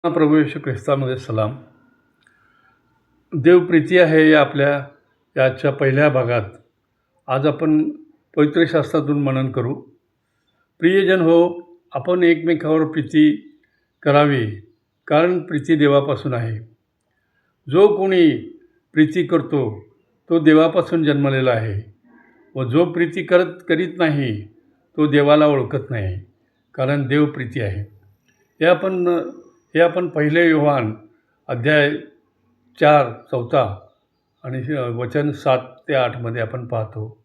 प्रभू येशू ख्रिस्तामध्ये सलाम. देवप्रीती आहे या आपल्या याच्या पहिल्या भागात आज आपण पवित्र शास्त्रातून मनन करू. प्रियजन हो, आपण एकमेकावर प्रीती करावी, कारण प्रीती देवापासून आहे. जो कोणी प्रीती करतो तो देवापासून जन्मलेला आहे व जो प्रीती करीत नाही तो देवाला ओळखत नाही, कारण देव प्रीती आहे. हे आपण पहिले योहान अध्याय 4:4 आणि वचन 7-8 आपण पाहतो.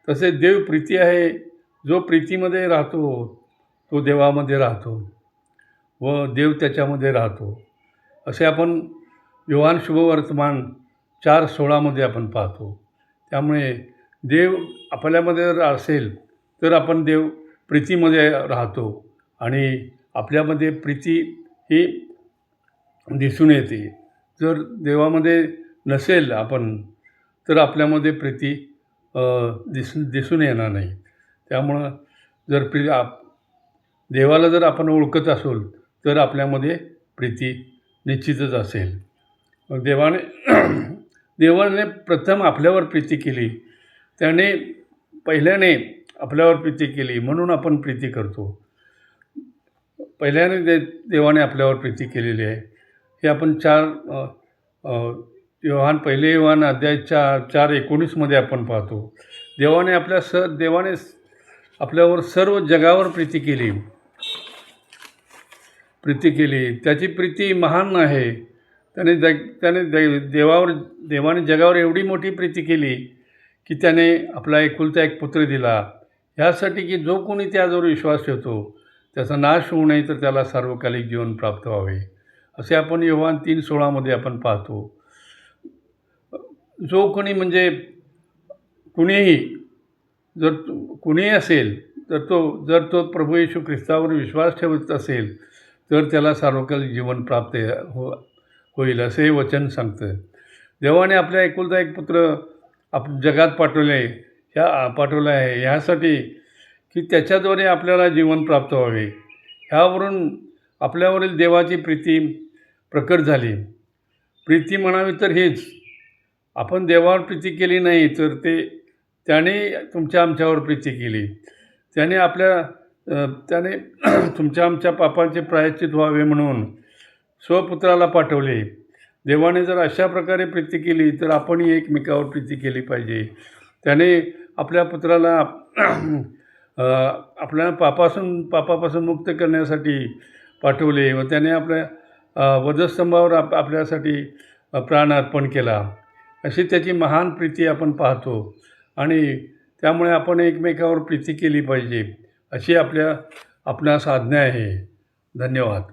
तसेच देव प्रीती आहे. जो प्रीतीमध्ये राहतो तो देवामध्ये राहतो व देव त्याच्यामध्ये राहतो, असे आपण योहान शुभवर्तमान 4:16 आपण पाहतो. त्यामुळे देव आपल्यामध्ये जर असेल तर आपण देव प्रीतीमध्ये राहतो आणि आपल्यामध्ये प्रीती ही दिसून येते. जर देवामध्ये नसेल आपण तर आपल्यामध्ये प्रीती दिसून येणार नाही. त्यामुळं जर देवाला जर आपण ओळखत असू तर आपल्यामध्ये प्रीती निश्चितच असेल. देवाने प्रथम आपल्यावर प्रीती केली, पहिल्याने आपल्यावर प्रीती केली म्हणून आपण प्रीती करतो. पहिल्याने देवाने आपल्यावर प्रीती केलेली आहे. हे आपण पहिले योहान अध्याय 4:19 आपण पाहतो. देवाने आपल्यावर सर्व जगावर प्रीती केली. त्याची प्रीती महान आहे. देवाने जगावर एवढी मोठी प्रीती केली की त्याने आपला एकुलता एक पुत्र दिला, ह्यासाठी की जो कोणी त्याजवळ विश्वास ठेवतो त्याचा नाश होऊ नये तर त्याला सार्वकालिक जीवन प्राप्त व्हावे, असे आपण योहान 3:16 आपण पाहतो. जो कोणी म्हणजे कुणीही असेल तर जर तो प्रभू येशू ख्रिस्तावर विश्वास ठेवत असेल तर त्याला सार्वकालिक जीवन प्राप्त होईल, असे हे वचन सांगतं. देवाने आपल्या एकुलता एक पुत्र जगात पाठवला आहे ह्यासाठी की त्याच्याद्वारे आपल्याला जीवन प्राप्त व्हावे. ह्यावरून आपल्यावरील देवाची प्रीती प्रकट झाली. प्रीती म्हणावी तर हेच, आपण देवावर प्रीती केली नाही तर त्याने आमच्यावर प्रीती केली. त्याने आमच्या पापांचे प्रायश्चित व्हावे म्हणून स्वपुत्राला पाठवले. देवाने जर अशा प्रकारे प्रीती केली तर आपणही एकमेकावर प्रीती केली पाहिजे. त्याने आपल्या पुत्राला आपल्या पापापासून मुक्त करण्यासाठी पाठवले व त्याने आपल्या वधस्तंभावर आपल्यासाठी प्राण अर्पण केला. अशी त्याची महान प्रीती आपण पाहतो आणि त्यामुळे आपण एकमेकावर प्रीती केली पाहिजे, अशी आपणास आज्ञा आहे. धन्यवाद.